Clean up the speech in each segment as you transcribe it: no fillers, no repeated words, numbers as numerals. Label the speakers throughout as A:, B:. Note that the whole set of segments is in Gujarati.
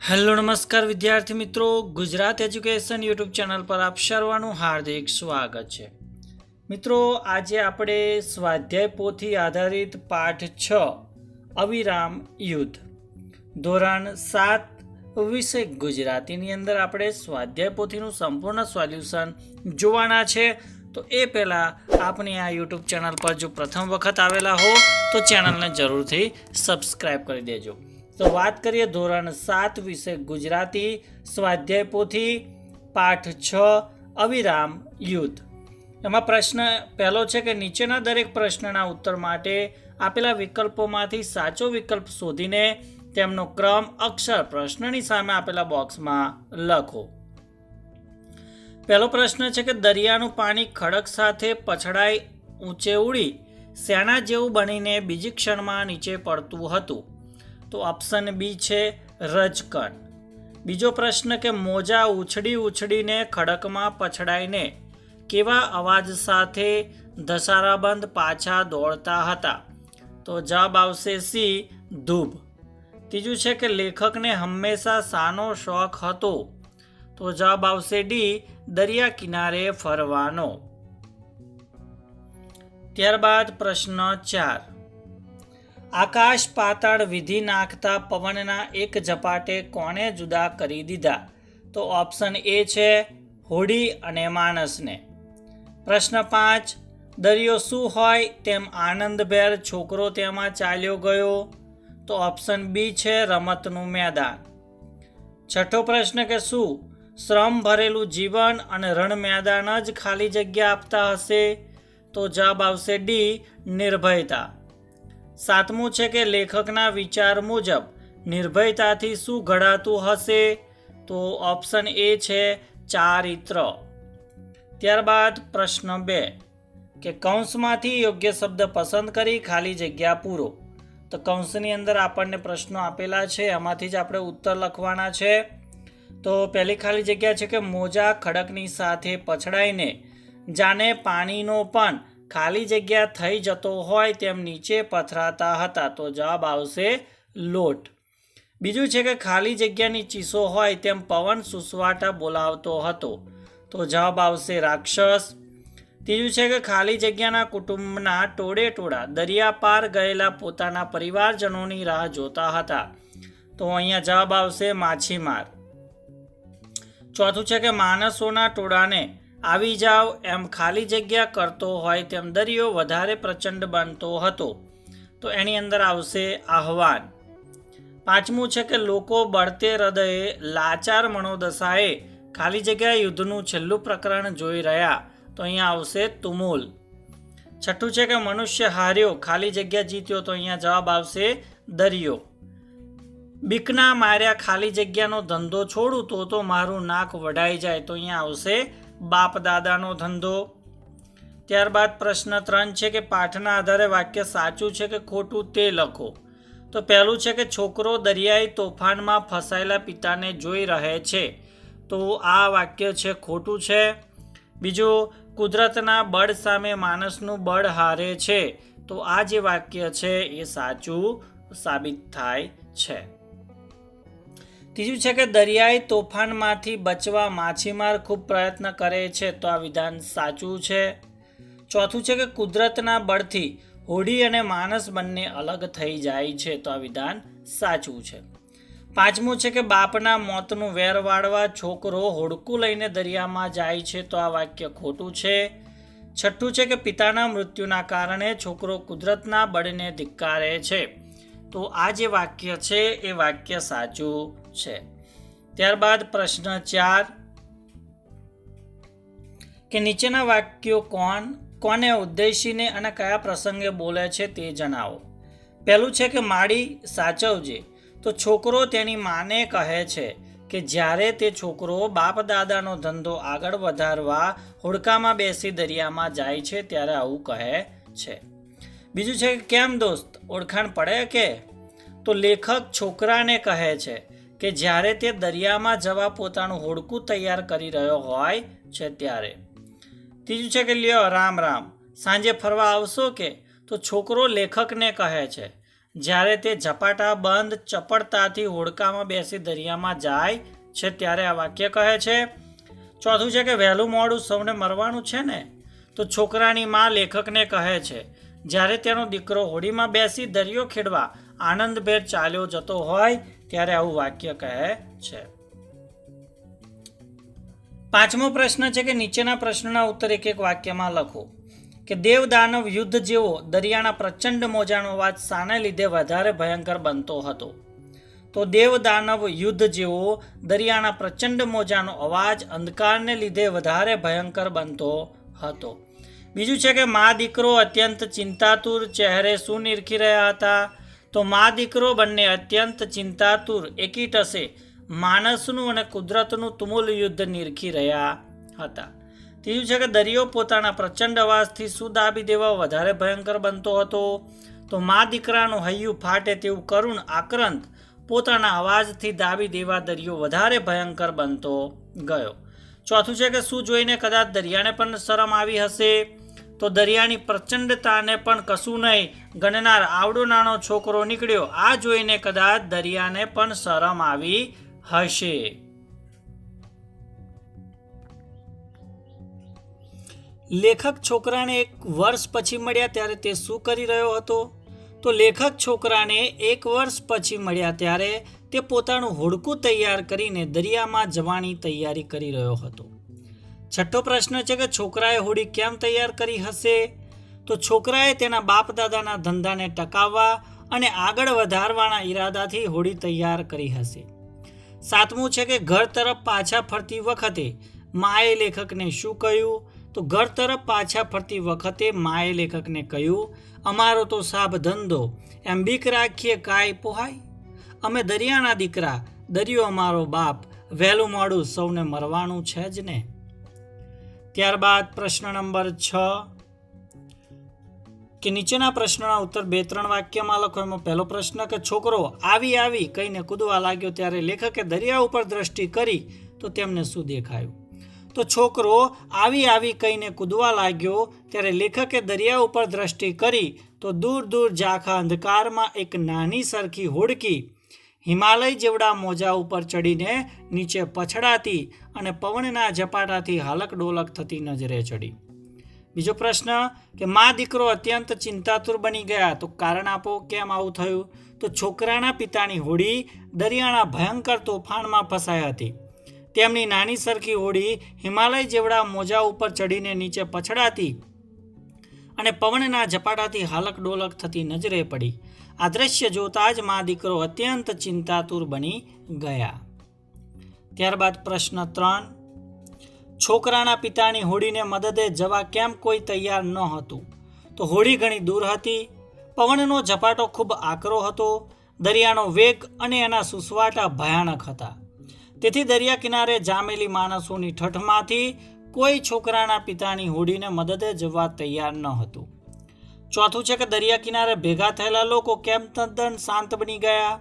A: હેલો નમસ્કાર વિદ્યાર્થી મિત્રો, ગુજરાત એજ્યુકેશન યુટ્યુબ ચેનલ પર આપ સર્વનું હાર્દિક સ્વાગત છે। મિત્રો, આજે આપણે સ્વાધ્યાય પોથી આધારિત પાઠ 6 અવિરામ યુદ્ધ ધોરણ 7 વિષય ગુજરાતીની અંદર આપણે સ્વાધ્યાય પોથીનું સંપૂર્ણ સોલ્યુશન જોવાના છે। તો એ પહેલાં આપણી આ યુટ્યુબ ચેનલ પર જો પ્રથમ વખત આવેલા હો તો ચેનલને જરૂરથી સબસ્ક્રાઈબ કરી દેજો। તો વાત કરીએ ધોરણ 7 વિષય ગુજરાતી સ્વાધ્યાય પોથી પાઠ 6 અવિરામ યુદ્ધ। એમાં પ્રશ્ન પહેલો છે કે નીચેના દરેક પ્રશ્નના ઉત્તર માટે આપેલા વિકલ્પોમાંથી સાચો વિકલ્પ શોધીને તેમનો ક્રમ અક્ષર પ્રશ્નની સામે આપેલા બોક્સમાં લખો। પહેલો પ્રશ્ન છે કે દરિયાનું પાણી ખડક સાથે પછડાઈ ઊંચે ઉડી શેના જેવું બનીને બીજી ક્ષણમાં નીચે પડતું હતું? તો ઓપ્શન બી છે રજકણ। બીજો પ્રશ્ન કે મોજા ઉછળી ઉછળીને ખડકમાં પછડાઈને કેવા અવાજ સાથે ધસારાબંધ પાછા દોડતા હતા? તો જવાબ આવશે સી ધૂબ। ત્રીજું છે કે લેખકને હંમેશા શાનો શોખ હતો? તો જવાબ આવશે ડી દરિયા કિનારે ફરવાનો। ત્યારબાદ પ્રશ્ન 4, આકાશ પાતાળ વિધિ નાખતા પવનના એક ઝપાટે કોને જુદા કરી દીધા? તો ઓપ્શન એ છે હોડી અને માણસને। પ્રશ્ન 5, દરિયો શું હોય તેમ આનંદભેર છોકરો તેમાં ચાલ્યો ગયો? તો ઓપ્શન બી છે રમતનું મેદાન। છઠ્ઠો પ્રશ્ન કે શું શ્રમ ભરેલું જીવન અને રણ મેદાન જ ખાલી જગ્યા આપતા હશે? તો જવાબ આવશે ડી નિર્ભયતા। સાતમું છે કે લેખકના વિચાર મુજબ નિર્ભયતાથી શું ઘડાતું હશે? તો ઓપ્શન એ છે ચારિત્ર। ત્યારબાદ પ્રશ્ન 2 કે કૌંસમાંથી યોગ્ય શબ્દ પસંદ કરી ખાલી જગ્યા પૂરો। તો કૌંસની અંદર આપણને પ્રશ્નો આપેલા છે, એમાંથી જ આપણે ઉત્તર લખવાના છે। તો પહેલી ખાલી જગ્યા છે કે મોજા ખડકની સાથે પછડાઈને જાણે પાણીનો પણ ખાલી જગ્યા થઈ જતો હોય તેમ નીચે પથરાતા હતા। તો જવાબ આવશે લોટ। બીજું છે કે ખાલી જગ્યાની ચીસો હોય તેમ પવન સુસવાટા બોલાવતો હતો। તો જવાબ આવશે રાક્ષસ। ત્રીજું છે કે ખાલી જગ્યાના કુટુંબના ટોળે ટોળા દરિયા પાર ગયેલા પોતાના પરિવારજનોની રાહ જોતા હતા। તો અહીંયા જવાબ આવશે માછીમાર। ચોથું છે કે માણસોના ટોળાને આવી જાઓ એમ ખાલી જગ્યા કરતો હોય તેમ દરિયો વધારે પ્રચંડ બનતો હતો। તો એની અંદર આવશે આહવાન। પાંચમું છે કે લોકો બળતે હૃદયે લાચાર મનોદશાએ ખાલી જગ્યા યુદ્ધનું છેલ્લું પ્રકરણ જોઈ રહ્યા। તો અહીંયા આવશે તુમુલ। છઠ્ઠું છે કે મનુષ્ય હાર્યો ખાલી જગ્યા જીત્યો। તો અહીંયા જવાબ આવશે દરિયો। બીકના માર્યા ખાલી જગ્યાનો ધંધો છોડું તો મારું નાક વઢાઈ જાય। તો અહીંયા આવશે બાપ દાદાનો ધંધો। ત્યારબાદ પ્રશ્ન 3 છે કે પાઠના આધારે વાક્ય સાચું છે કે ખોટું તે લખો। તો પહેલું છે કે છોકરો દરિયાઈ તોફાનમાં ફસાયેલા પિતાને જોઈ રહે છે। તો આ વાક્ય છે ખોટું છે। બીજું, કુદરતના બળ સામે માણસનું બળ હારે છે। તો આ જે વાક્ય છે એ સાચું સાબિત થાય છે। ત્રીજું છે કે દરિયાઈ તોફાનમાંથી બચવા માછીમાર ખૂબ પ્રયત્ન કરે છે। તો આ વિધાન સાચું છે। ચોથું છે કે કુદરતના બળથી હોડી અને માણસ બંને અલગ થઈ જાય છે। તો આ વિધાન સાચું છે। પાંચમું છે કે બાપના મોતનું વેર વાળવા છોકરો હોડકું લઈને દરિયામાં જાય છે। તો આ વાક્ય ખોટું છે। છઠ્ઠું છે કે પિતાના મૃત્યુના કારણે છોકરો કુદરતના બળને ધિક્કારે છે। તો આ જે વાક્ય છે એ વાક્ય સાચું છે। ત્યારબાદ પ્રશ્ન 4 કે નીચેના વાક્યો કોને ઉદ્દેશીને અને કયા પ્રસંગે બોલે છે તે જણાવો। પહેલું છે કે માડી સાચવજે। તો છોકરો તેની માને કહે છે કે જ્યારે તે છોકરો બાપ દાદાનો ધંધો આગળ વધારવા હોડકામાં બેસી દરિયામાં જાય છે ત્યારે આવું કહે છે। બીજું છે કે કેમ દોસ્ત ઓળખાણ પડે કે? તો લેખક છોકરાને કહે છે કે જ્યારે તે દરિયામાં જવા પોતાનું હોડકું તૈયાર કરી રહ્યો હોય છે ત્યારે। ત્રીજું છે કે લ્યો રામ રામ સાંજે ફરવા આવશો કે? તો છોકરો લેખકને કહે છે જ્યારે તે ઝપાટા બંધ ચપળતાથી હોડકામાં બેસી દરિયામાં જાય છે ત્યારે આ વાક્ય કહે છે. ચોથું છે કે વહેલું મોડું સૌને મરવાનું છે ને, તો છોકરાની માં લેખકને કહે છે જ્યારે તેનો દીકરો હોડીમાં બેસી દરિયો ખેડવા આનંદભેર ચાલ્યો જતો હોય ત્યારે આવું વાક્ય કહે છે. પાંચમો પ્રશ્ન છે કે નીચેના પ્રશ્નના ઉત્તર એક એક વાક્યમાં લખો. કે દેવ દાનવ યુદ્ધ જેવો દરિયાના પ્રચંડ મોજાનો અવાજ શાને લીધે વધારે ભયંકર બનતો હતો? તો દેવ દાનવ યુદ્ધ જેવો દરિયાના પ્રચંડ મોજાનો અવાજ અંધકારને લીધે વધારે ભયંકર બનતો હતો. બીજું છે કે મા દીકરો અત્યંત ચિંતાતુર ચહેરે શું નિરખી રહ્યા હતા? તો મા દીકરો બંને અત્યંત ચિંતાતુર એકી ટસે માણસનું અને કુદરતનું તુમુલ યુદ્ધ નિરખી રહ્યા હતા. ત્રીજું છે કે દરિયો પોતાના પ્રચંડ અવાજથી શું દાબી દેવા વધારે ભયંકર બનતો હતો? તો મા દીકરાનું હૈયું ફાટે તેવું કરુણ આક્રંદ પોતાના અવાજથી દાબી દેવા દરિયો વધારે ભયંકર બનતો ગયો. ચોથું છે કે શું જોઈને કદાચ દરિયાને પણ શરમ આવી હશે? તો દરિયાની પ્રચંડતાને પણ કશું નહીં ગણનાર આવડો નાનો છોકરો નીકળ્યો. આ જોઈને કદાચ દરિયાને પણ શરમ આવી હશે. લેખક છોકરાને 1 વર્ષ પછી મળ્યા ત્યારે તે શું કરી રહ્યો હતો? તો લેખક છોકરાને 1 વર્ષ પછી મળ્યા ત્યારે તે પોતાનું હોડકું તૈયાર કરીને દરિયામાં જવાની તૈયારી કરી રહ્યો હતો. છઠ્ઠો પ્રશ્ન છે કે છોકરાએ હોડી કેમ તૈયાર કરી હશે? તો છોકરાએ તેના બાપ દાદાના ધંધાને ટકાવવા અને આગળ વધારવાના ઈરાદાથી હોડી તૈયાર કરી હશે. સાતમું છે કે ઘર તરફ પાછા ફરતી વખતે માએ લેખકને શું કહ્યું? તો ઘર તરફ પાછા ફરતી વખતે માએ લેખકને કહ્યું, અમારો તો સાબ ધંધો, એમ બીક રાખીએ કાંઈ પોહાય. અમે દરિયાના દીકરા, દરિયો અમારો બાપ, વહેલું મોડું સૌને મરવાનું છે જ ને. ત્યારબાદ પ્રશ્ન નંબર 6 કે નીચેના પ્રશ્નના ઉત્તર 2-3 વાક્યમાં લખો. એમાં પહેલો પ્રશ્ન કે છોકરો આવી કહીને કૂદવા લાગ્યો ત્યારે લેખકે દરિયા ઉપર દ્રષ્ટિ કરી તો તેમને શું દેખાયું? તો છોકરો આવી કહીને કૂદવા લાગ્યો ત્યારે લેખકે દરિયા ઉપર દ્રષ્ટિ કરી તો દૂર દૂર ઝાંખા અંધકારમાં એક નાની સરખી હોડકી હિમાલય જેવડા મોજા ઉપર ચડીને નીચે પછડાતી અને પવનના ઝપાટાથી હાલક ડોલક થતી નજરે ચડી. બીજો પ્રશ્ન કે મા દીકરો અત્યંત ચિંતાતુર બની ગયા. તો કારણ આપો, કેમ આવું થયું? તો છોકરાના પિતાની હોડી દરિયાના ભયંકર તોફાનમાં ફસાઈ હતી. તેમની નાની સરખી હોડી હિમાલય જેવડા મોજા ઉપર ચડીને નીચે પછડાતી અને પવનના ઝપાટાથી હાલક ડોલક થતી નજરે પડી. આ દ્રશ્ય જોતા જ મા દીકરો અત્યંત ચિંતાતુર બની ગયા. ત્યારબાદ પ્રશ્ન 3 છોકરાના પિતાની હોડીને મદદે જવા કેમ કોઈ તૈયાર ન હતું? તો હોડી ઘણી દૂર હતી, પવનનો ઝપાટો ખૂબ આકરો હતો, દરિયાનો વેગ અને એના સુસવાટા ભયાનક હતા. તેથી દરિયા કિનારે જામેલી માણસોની ઠઠમાંથી કોઈ છોકરાના પિતાની હોડીને મદદે જવા તૈયાર ન હતું. ચોથું છે કે દરિયા કિનારે ભેગા થયેલા લોકો કેમ તદ્દન શાંત બની ગયા?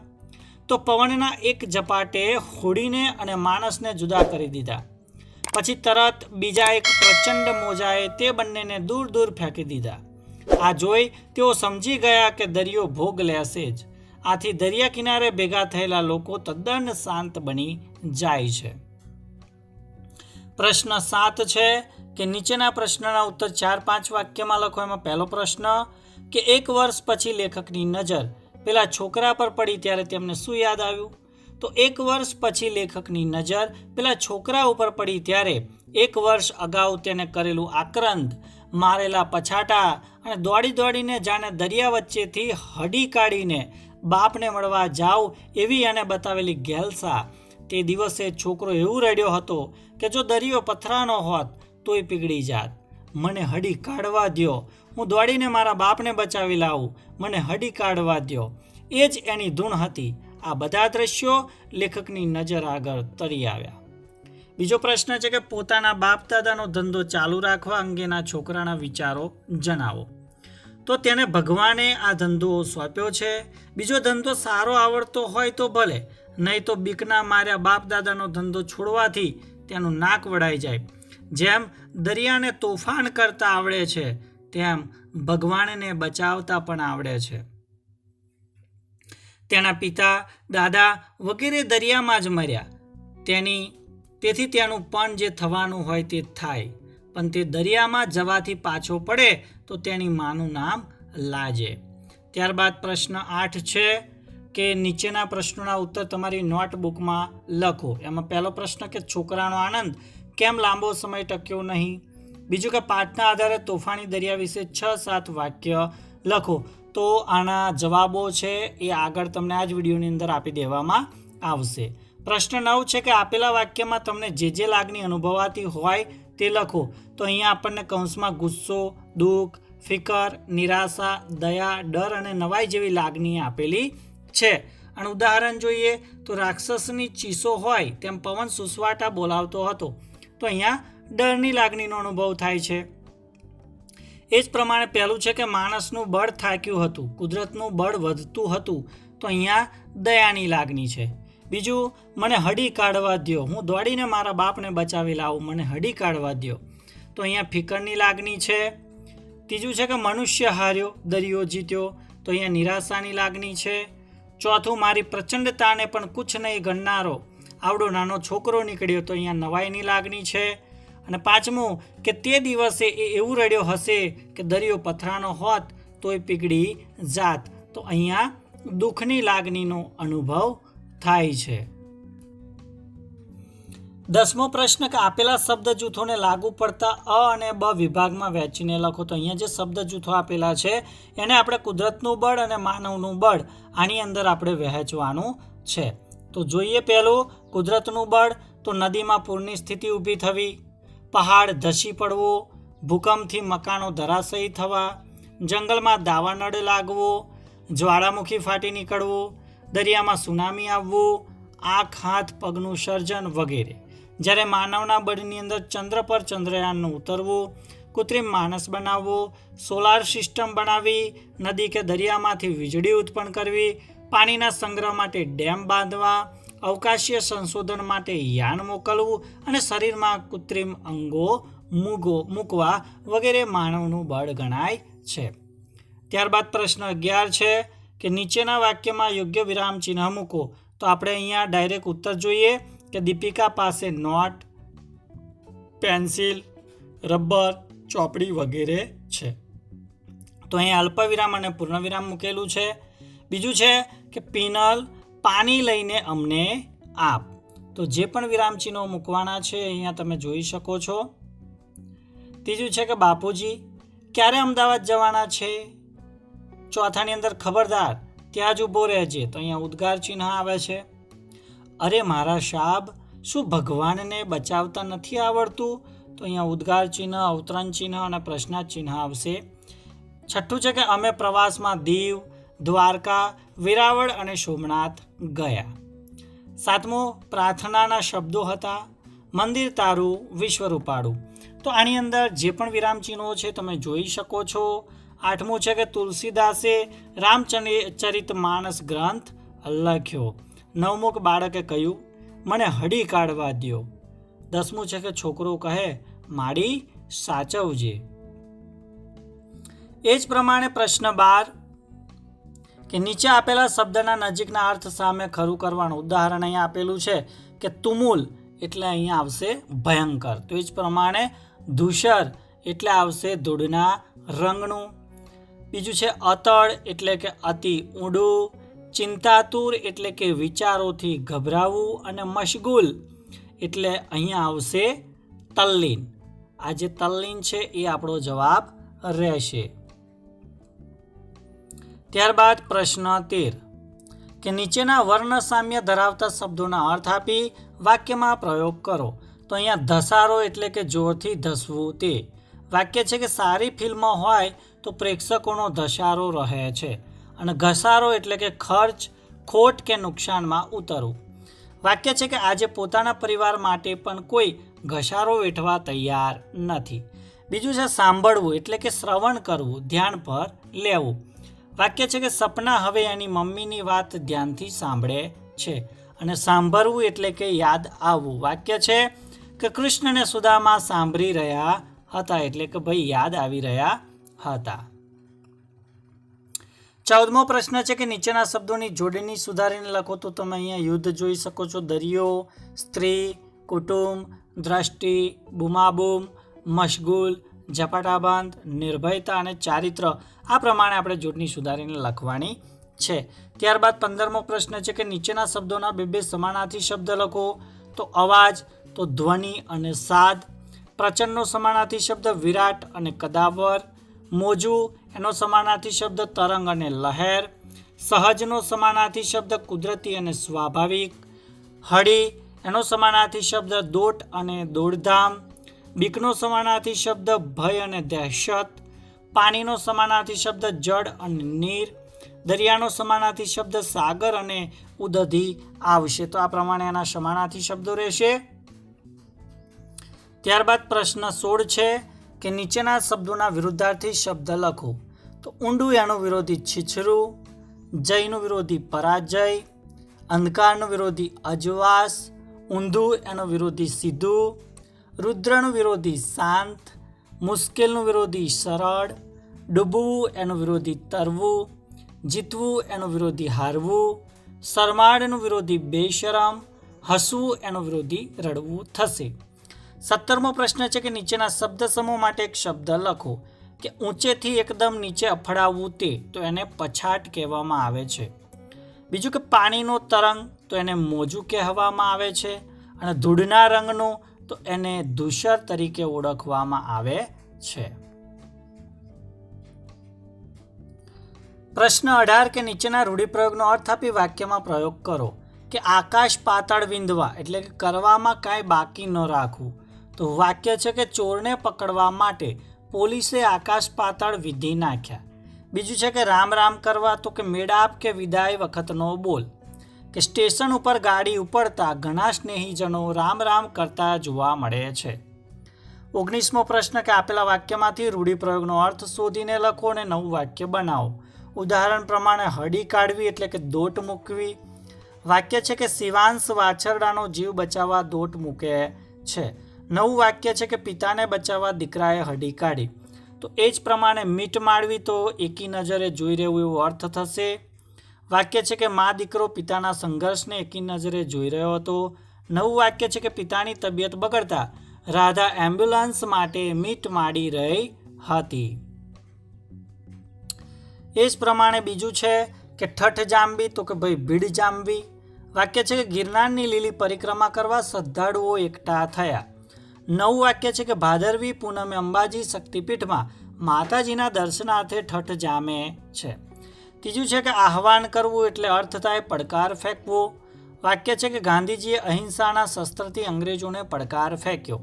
A: તો પવનના એક ઝપાટે હોડીને અને માણસને જુદા કરી દીધા. પછી તરત બીજા એક પ્રચંડ મોજાએ તે બંનેને દૂર દૂર ફેંકી દીધા. આ જોઈ તેઓ સમજી ગયા કે દરિયો ભોગ લેશે જ. આથી દરિયા કિનારે ભેગા થયેલા લોકો તદ્દન શાંત બની જાય છે. પ્રશ્ન 7 છે કે નીચેના પ્રશ્નના ઉત્તર 4-5 વાક્યમાં લખો. એમાં પહેલો પ્રશ્ન કે 1 વર્ષ પછી લેખકની નજર પેલા છોકરા પર પડી ત્યારે તેમને શું યાદ આવ્યું? તો 1 વર્ષ પછી લેખકની નજર પેલા છોકરા ઉપર પડી ત્યારે 1 વર્ષ અગાઉ તેને કરેલું આક્રંદ, મારેલા પછાટા અને દોડીને જાણે દરિયા વચ્ચેથી હડી કાઢીને બાપને મળવા જાવ એવી એને બતાવેલી ગેલસા. તે દિવસે છોકરો એવું રડ્યો હતો કે જો દરિયો પથરાનો હોત તોય પીગળી જાત. મને હડી કાઢવા દ્યો, હું દોડીને મારા બાપને બચાવી લાવું, મને હડી કાઢવા દ્યો. એ જ એની ધૂણ હતી. આ બધા દ્રશ્યો લેખકની નજર આગળ તરી આવ્યા. બીજો પ્રશ્ન છે કે પોતાના બાપ દાદાનો ધંધો ચાલુ રાખવા અંગેના છોકરાના વિચારો જણાવો. તો તેને ભગવાને આ ધંધો સોંપ્યો છે. બીજો ધંધો સારો આવડતો હોય તો ભલે, નહીં તો બીકના માર્યા બાપ દાદાનો ધંધો છોડવાથી તેનું નાક વળાઈ જાય. જેમ દરિયાને તોફાન કરતા આવડે છે તેમ ભગવાનને બચાવતા પણ આવડે છે. તેના પિતા દાદા વગેરે દરિયામાં જ મર્યા. તેથી તેનું પણ જે થવાનું હોય તે થાય, પણ તે દરિયામાં જવાથી પાછો પડે તો તેની માનું નામ લાજે. ત્યારબાદ પ્રશ્ન 8 છે કે નીચેના પ્રશ્નોના ઉત્તર તમારી નોટબુકમાં લખો. એમાં પહેલો પ્રશ્ન કે છોકરાનો આનંદ કેમ લાંબો સમય ટક્યો નહીં. બીજું કે પાઠના આધારે તોફાની દરિયા વિશે 6-7 વાક્ય લખો. તો આના જવાબો છે એ આગળ તમને આ જ વિડીયોની અંદર આપી દેવામાં આવશે. પ્રશ્ન 9 છે કે આપેલા વાક્યમાં તમને જે લાગણી અનુભવાતી હોય તે લખો. તો અહીંયા આપણને કૌંસમાં ગુસ્સો, દુઃખ, ફિકર, નિરાશા, દયા, ડર અને નવાઈ જેવી લાગણી આપેલી છે. અને ઉદાહરણ જોઈએ તો રાક્ષસની ચીસો હોય તેમ પવન સુસવાટા બોલાવતો હતો. તો અહીંયા ડરની લાગણીનો અનુભવ થાય છે. એ જ પ્રમાણે પહેલું છે કે માણસનું બળ થાક્યું હતું, કુદરતનું બળ વધતું હતું. તો અહીંયા દયાની લાગણી છે. બીજું, મને હડી કાઢવા દ્યો, હું દોડીને મારા બાપને બચાવી લાવું, મને હડી કાઢવા દ્યો. તો અહીંયા ફિકરની લાગણી છે. ત્રીજું છે કે મનુષ્ય હાર્યો, દરિયો જીત્યો. તો અહીંયા નિરાશાની લાગણી છે. ચોથું, મારી પ્રચંડતાને પણ કુછ નહીં ગણનારો આવડો નાનો છોકરો નીકળ્યો. તો અહીંયા નવાઈની લાગણી છે. અને પાંચમું કે તે દિવસે એ એવું રડ્યો હશે કે દરિયો પથરાનો હોત તોય પીગળી જાત. તો અહીંયા દુઃખની લાગણીનો અનુભવ થાય છે. 10મો પ્રશ્ન કે આપેલા શબ્દ જૂથોને લાગુ પડતા અ અને બ વિભાગમાં વહેંચીને લખો. તો અહીંયા જે શબ્દ જૂથો આપેલા છે એને આપણે કુદરતનું બળ અને માનવનું બળ આની અંદર આપણે વહેંચવાનું છે. તો જોઈએ પહેલું કુદરતનું બળ. તો નદીમાં પૂરની સ્થિતિ ઊભી થવી, પહાડ ધસી પડવો, ભૂકંપથી મકાનો ધરાશયી થવા, જંગલમાં દાવાનળ લાગવો, જ્વાળામુખી ફાટી નીકળવું, દરિયામાં સુનામી આવવું, આંખ હાથ પગનું સર્જન વગેરે. જ્યારે માનવના બળની અંદર ચંદ્ર પર ચંદ્રયાનનું ઉતરવું, કૃત્રિમ માણસ બનાવવો, સોલાર સિસ્ટમ બનાવવી, નદી કે દરિયામાંથી વીજળી ઉત્પન્ન કરવી, પાણીના સંગ્રહ માટે ડેમ બાંધવા, અવકાશીય સંશોધન માટે યાન મોકલવું અને શરીરમાં કૃત્રિમ અંગો મૂકવા વગેરે માનવનું બળ ગણાય છે. ત્યારબાદ પ્રશ્ન 11 છે કે નીચેના વાક્યમાં યોગ્ય વિરામ ચિહ્ન મૂકો. તો આપણે અહીંયા ડાયરેક્ટ ઉત્તર જોઈએ કે દીપિકા પાસે નોટ, પેન્સિલ, રબર, ચોપડી વગેરે છે. તો અહીંયા અલ્પવિરામ અને પૂર્ણવિરામ મૂકેલું છે. બીજું છે કે પિનલ, પાણી લઈને અમને આપ. તો જે પણ વિરામ ચિહ્નો મૂકવાના છે અહીંયા તમે જોઈ શકો છો. ત્રીજું છે કે બાપુજી ક્યારે અમદાવાદ જવાના છે. ચોથાની અંદર ખબરદાર ત્યાં જ ઊભો રહેજે. તો અહીંયા ઉદ્ગાર ચિહ્ન આવે છે. અરે મારા સાબ, શું ભગવાનને બચાવતા નથી આવડતું. તો અહીંયા ઉદ્ગાર ચિહ્ન, અવતરણ ચિહ્ન અને પ્રશ્નાર્થ ચિહ્ન આવશે. છઠ્ઠું છે કે અમે પ્રવાસમાં દીવ, દ્વારકા, વેરાવળ અને સોમનાથ ગયા. સાતમું પ્રાર્થનાના શબ્દો હતા, મંદિર તારું વિશ્વ રૂપાળું. તો આની અંદર જે પણ વિરામ ચિહ્નો છે તમે જોઈ શકો છો. આઠમું છે કે તુલસીદાસે રામચરિત માનસ ગ્રંથ લખ્યો. નવમું બાળકે કહ્યું મને હડી કાઢવા દ્યો. 10મું છે કે છોકરો કહે માડી સાચવજે. એ જ પ્રમાણે પ્રશ્ન 12 કે નીચે આપેલા શબ્દના નજીકના અર્થ સામે ખરું કરવાનું. ઉદાહરણ અહીંયા આપેલું છે કે તુમુલ એટલે અહીંયા આવશે ભયંકર. તો એ જ પ્રમાણે ધૂસર એટલે આવશે ધૂળના રંગનું. બીજું છે અતળ એટલે કે અતિ ઊંડું, ચિંતાતુર એટલે કે વિચારોથી ગભરાવું, અને મશગુલ એટલે અહીંયા આવશે તલ્લીન. આ જે તલ્લીન છે એ આપણો જવાબ રહેશે. ત્યારબાદ પ્રશ્ન 13 કે નીચેના વર્ણ સામ્ય ધરાવતા શબ્દોના અર્થ આપી વાક્યમાં પ્રયોગ કરો. તો અહીંયા ધસારો એટલે કે જોરથી ધસવું તે. વાક્ય છે કે સારી ફિલ્મ હોય તો પ્રેક્ષકોનો ધસારો રહે છે, અને ઘસારો એટલે કે ખર્ચ, ખોટ કે નુકસાનમાં ઉતરવું. વાક્ય છે કે આજે પોતાના પરિવાર માટે પણ કોઈ ઘસારો વેઠવા તૈયાર નથી. બીજું છે સાંભળવું એટલે કે શ્રવણ કરવું, ધ્યાન પર લેવું. વાક્ય છે કે સપના હવે એની મમ્મીની વાત ધ્યાનથી સાંભળે છે, અને સાંભળવું એટલે કે યાદ આવવું. વાક્ય છે કે કૃષ્ણને સુદામા સાંભળી રહ્યા હતા એટલે કે ભાઈ યાદ આવી રહ્યા હતા. 14મો પ્રશ્ન છે કે નીચેના શબ્દોની જોડણી સુધારીને લખો. તો તમે અહીંયા યુદ્ધ જોઈ શકો છો, દરિયો, સ્ત્રી, કુટુંબ, દ્રષ્ટિ, બૂમાબૂમ, મશગુલ, ઝપાટાબંધ, નિર્ભયતા અને ચારિત્ર. આ પ્રમાણે આપણે જોડણી સુધારીને લખવાની છે. ત્યારબાદ 15મો પ્રશ્ન છે કે નીચેના શબ્દોના બે સમાનાર્થી શબ્દ લખો. તો અવાજ, તો ધ્વનિ અને સાદ. પ્રચંડનો સમાનાર્થી શબ્દ વિરાટ અને કદાવર. મોજું, એનો સમાનાર્થી શબ્દ તરંગ અને લહેર. સહજનો સમાનાર્થી શબ્દ કુદરતી અને સ્વાભાવિક. હળી, એનો સમાનાર્થી શબ્દ દોટ અને દોડધામ. બીકનો સમાનાર્થી શબ્દ ભય અને દહેશત. પાણીનો સમાનાર્થી શબ્દ જળ અને નીર. દરિયાનો સમાનાર્થી શબ્દ સાગર અને ઉદધિ આવશે. તો આ પ્રમાણે એના સમાનાર્થી શબ્દો રહેશે. ત્યારબાદ પ્રશ્ન 16 છે કે નીચેના શબ્દોના વિરુદ્ધાર્થી શબ્દ લખો. તો ઊંડું એનું વિરોધી છીછરું. જયનું વિરોધી પરાજય. અંધકારનું વિરોધી અજવાસ. ઊંધું એનું વિરોધી સીધું. રુદ્રનું વિરોધી શાંત. મુશ્કેલનું વિરોધી સરળ. ડૂબવું એનું વિરોધી તરવું. જીતવું એનું વિરોધી હારવું. શરમાળનું વિરોધી બેશરમ. હસવું એનું વિરોધી રડવું થશે. 17મો પ્રશ્ન છે કે નીચેના શબ્દ સમૂહ માટે એક શબ્દ લખો. કે ઊંચેથી એકદમ નીચે અફડાવવું તે, તો એને પછાટ કહેવામાં આવે છે. બીજું કે પાણીનો તરંગ, તો એને મોજું કહેવામાં આવે છે. અને ધૂળના રંગનો, તો એને ધૂસર તરીકે ઓળખવામાં આવે છે. પ્રશ્ન 18 કે નીચેના રૂઢિપ્રયોગનો અર્થ આપી વાક્યમાં પ્રયોગ કરો. કે આકાશ પાતાળ વિંધવા એટલે કે કરવામાં કાંઈ બાકી ન રાખવું. તો વાક્ય છે કે ચોરને પકડવા માટે પોલીસે આકાશ પાતાળ વિંધી નાખ્યા. બીજું છે કે રામ રામ કરવા, તો કે મેળાપ કે વિદાય વખતનો બોલ. કે સ્ટેશન ઉપર ગાડી ઉપડતા ઘણા સ્નેહીજનો રામ રામ કરતા જોવા મળે છે. 19મો પ્રશ્ન કે આપેલા વાક્યમાંથી રૂઢિપ્રયોગનો અર્થ શોધીને લખો અને નવું વાક્ય બનાવો. ઉદાહરણ પ્રમાણે હળી કાઢવી એટલે કે દોટ મૂકવી. વાક્ય છે કે શિવાંશ વાછરડાનો જીવ બચાવવા દોટ મૂકે છે. નવું વાક્ય છે કે પિતાને બચાવવા દીકરાએ હળી કાઢી. તો એ જ પ્રમાણે મીટ માળવી, તો એકી નજરે જોઈ રહેવું એવો અર્થ થશે. વાક્ય છે કે મા દીકરો પિતાના સંઘર્ષને એકી નજરે જોઈ રહ્યો હતો. નવું વાક્ય છે કે પિતાની તબિયત બગડતા રાધા એમ્બ્યુલન્સ માટે મીટ માડી રહી હતી. એ જ પ્રમાણે બીજું છે કે ઠઠ જાંબી, તો કે ભાઈ ભીડ જાંબી. વાક્ય છે કે ગિરનારની લીલી પરિક્રમા કરવા શ્રદ્ધાળુઓ એકઠા થયા. નવું વાક્ય છે કે ભાદરવી પૂનમે અંબાજી શક્તિપીઠમાં માતાજીના દર્શનાર્થે ઠઠ જામે છે. ત્રીજું છે કે આહવાન કરવું એટલે અર્થ થાય પડકાર ફેંકવો. વાક્ય છે કે ગાંધીજીએ અહિંસાના શસ્ત્રથી અંગ્રેજોને પડકાર ફેંક્યો.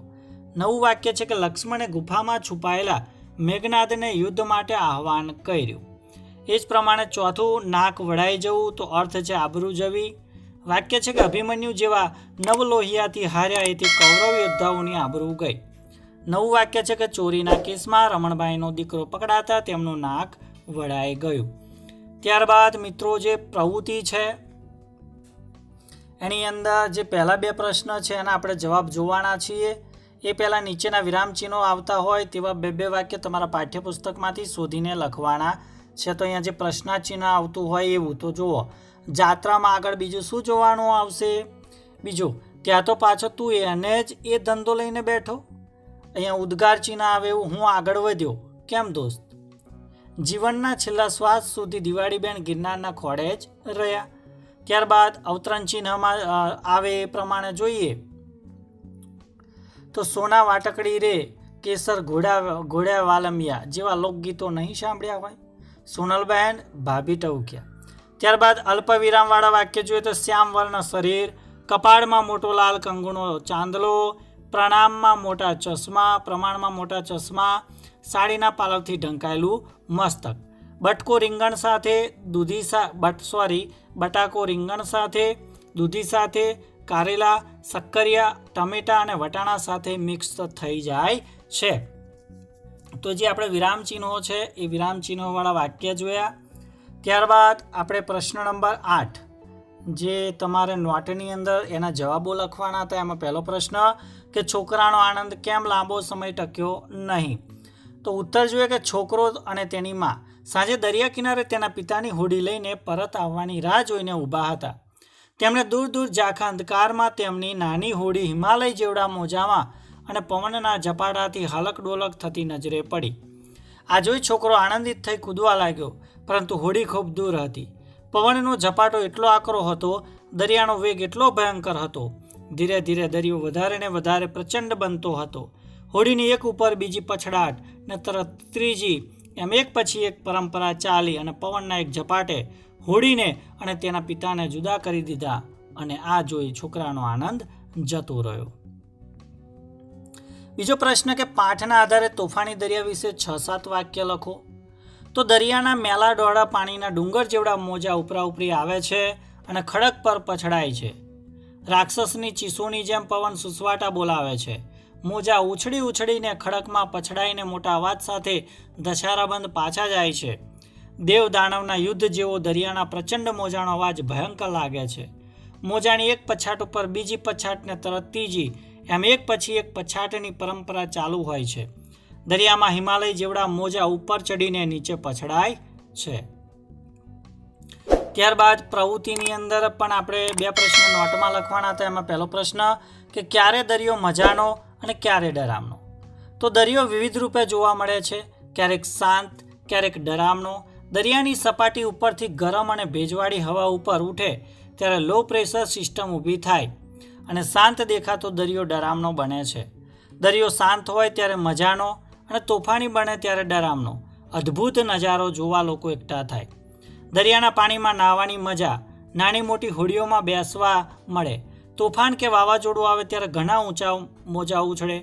A: નવું વાક્ય છે કે લક્ષ્મણે ગુફામાં છુપાયેલા મેઘનાદને યુદ્ધ માટે આહવાન કર્યું. એ જ પ્રમાણે ચોથું નાક વળાઈ જવું, તો અર્થ છે આબરૂ જવી. વાક્ય છે કે અભિમન્યુ જેવા નવલોહિયાથી હાર્યા એથી કૌરવ યોદ્ધાઓની આબરૂ ગઈ. નવું વાક્ય છે કે ચોરીના કેસમાં રમણભાઈનો દીકરો પકડાતા તેમનું નાક વળાઈ ગયું. ત્યારબાદ મિત્રો જે પ્રવૃત્તિ છે એની અંદર જે પહેલા બે પ્રશ્ન છે એના આપણે જવાબ જોવાના છીએ. એ પહેલાં નીચેના વિરામચિહ્નો આવતા હોય તેવા બે વાક્ય તમારા પાઠ્યપુસ્તકમાંથી શોધીને લખવાના છે. તો અહીંયા જે પ્રશ્નાચિહ્ન આવતું હોય એવું તો જુઓ. જાત્રામાં આગળ બીજું શું જોવાનું આવશે? બીજું, ત્યાં તો પાછો તું એને જ એ ધંધો લઈને બેઠો. અહીંયા ઉદ્ગાર ચિહ્ન આવે એવું હું આગળ વધ્યો. કેમ દોસ્ત? જીવનના છેલ્લા શ્વાસ સુધી દિવાળીબેન ગિરનારના ખોળે જ રહ્યા. ત્યારબાદ અવતરણ ચિહ્નમાં આવે એ પ્રમાણે જોઈએ તો સોના વાટકડી રે, કેસર ઘોડા વાલમિયા જેવા લોકગીતો નહીં સાંભળ્યા હોય. સોનલબહેન ભાભી ટવક્યા. ત્યારબાદ અલ્પ વિરામવાળા વાક્ય જોઈએ તો શ્યામ વર્ણ શરીર, કપાળમાં મોટો લાલ કંગુનો ચાંદલો, પ્રણામમાં મોટા ચશ્મા, પ્રમાણમાં મોટા ચશ્મા, સાડીના પાલવથી ઢંકાયેલું મસ્તક, બટકો રીંગણ સાથે બટાકો રીંગણ સાથે, દૂધી સાથે, કારેલા, શક્કરિયા, ટમેટા અને વટાણા સાથે મિક્સ થઈ જાય છે. તો જે આપણે વિરામચિહ્નો છે એ વિરામચિહ્નોવાળા વાક્ય જોયા. ત્યારબાદ આપણે પ્રશ્ન નંબર 8 જે તમારે નોટની અંદર એના જવાબો લખવાના હતા. એમાં પહેલો પ્રશ્ન કે છોકરાનો આનંદ કેમ લાંબો સમય ટક્યો નહીં? તો ઉત્તર જોઈએ કે છોકરો અને તેની માં સાંજે દરિયા કિનારે તેના પિતાની હોડી લઈને પરત આવવાની રાહ જોઈને ઊભા હતા. તેમણે દૂર દૂર ઝાંખા અંધકારમાં તેમની નાની હોડી હિમાલય જેવડા મોજામાં અને પવનના ઝપાટાથી હલક ડોલક થતી નજરે પડી. આ જોઈ છોકરો આનંદિત થઈ કૂદવા લાગ્યો, પરંતુ હોડી ખૂબ દૂર હતી. પવનનો ઝપાટો એટલો આકરો હતો, દરિયાનો વેગ એટલો ભયંકર હતો. ધીરે ધીરે દરિયો વધારે ને વધારે પ્રચંડ બનતો હતો. હોડીની એક ઉપર બીજી પછડાટ ને તરત ત્રીજી, એમ એક પછી એક પરંપરા ચાલી અને પવનના એક ઝપાટે હોડીને અને તેના પિતાને જુદા કરી દીધા. અને આ જોઈ છોકરાનો આનંદ જતો રહ્યો. બીજો પ્રશ્ન કે પાઠના આધારે તોફાની દરિયા વિશે 6-7 વાક્ય લખો. તો દરિયાના મેલા ડોળા પાણીના ડુંગર જેવડા મોજા ઉપરા ઉપરી આવે છે અને ખડક પર પછડાય છે. રાક્ષસની ચીસોની જેમ પવન સુસવાટા બોલાવે છે. મોજા ઉછળી ઉછળીને ખડકમાં પછડાઈને મોટા અવાજ સાથે દશારાબંધ પાછા જાય છે. દેવ દાનવના યુદ્ધ જેવો દરિયાના પ્રચંડ મોજાનો અવાજ ભયંકર લાગે છે. મોજાની એક પછાટ ઉપર બીજી પછાટને તરત ત્રીજી, એમ એક પછી એક પછાટની પરંપરા ચાલુ હોય છે. દરિયામાં હિમાલય જેવડા મોજા ઉપર ચડીને નીચે પછડાય છે. ત્યારબાદ પ્રવૃત્તિની અંદર પણ આપણે 2 પ્રશ્ન નોટમાં લખવાના હતા. એમાં પહેલો પ્રશ્ન કે ક્યારે દરિયો મજાનો અને ક્યારે ડરામનો. તો દરિયો વિવિધ રૂપે જોવા મળે છે. ક્યારેક શાંત, ક્યારેક ડરામનો. દરિયાની સપાટી ઉપરથી ગરમ અને ભેજવાળી હવા ઉપર ઉઠે ત્યારે લો પ્રેશર સિસ્ટમ ઊભી થાય અને શાંત દેખાતો દરિયો ડરામનો બને છે. દરિયો શાંત હોય ત્યારે મજાનો અને તોફાની બને ત્યારે ડરામનો. અદ્ભુત નજારો જોવા લોકો એકઠા થાય. દરિયાના પાણીમાં નાહવાની મજા. નાની મોટી હોડીઓમાં બેસવા મળે. તોફાન કે વાવાઝોડું આવે ત્યારે ઘણા ઊંચા મોજા ઉછળે.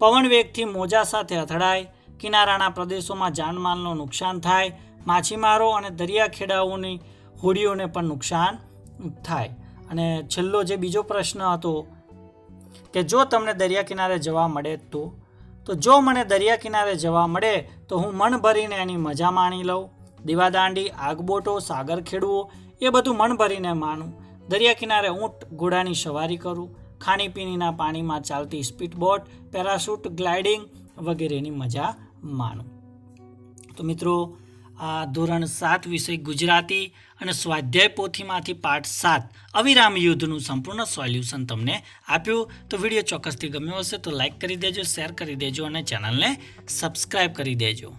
A: પવન વેગથી મોજા સાથે અથડાય. કિનારાના પ્રદેશોમાં જાનમાલનું નુકસાન થાય. માછીમારો અને દરિયાખેડાઓની હોડીઓને પણ નુકસાન થાય. અને છેલ્લો જે બીજો પ્રશ્ન હતો કે જો તમને દરિયા કિનારે જવા મળે તો જો મને દરિયા કિનારે જવા મળે તો હું મન ભરીને એની મજા માણી લઉં. દીવાદાંડી, આગબોટો, સાગર ખેડવો એ બધું મન ભરીને માનું. દરિયા કિનારે ઊંટ ઘોડાની સવારી કરું. ખાણીપીણીના પાણીમાં ચાલતી સ્પીડબોટ, પેરાશૂટ, ગ્લાઇડિંગ વગેરેની મજા માનું. તો મિત્રો, આ ધોરણ 7 વિષય ગુજરાતી અને સ્વાધ્યાય પોથીમાંથી પાઠ 7 અવિરામ યુદ્ધનું સંપૂર્ણ સોલ્યુશન તમને આપ્યું. તો વિડીયો ચોક્કસથી ગમ્યો હશે તો લાઇક કરી દેજો, શેર કરી દેજો અને ચેનલને સબસ્ક્રાઈબ કરી દેજો.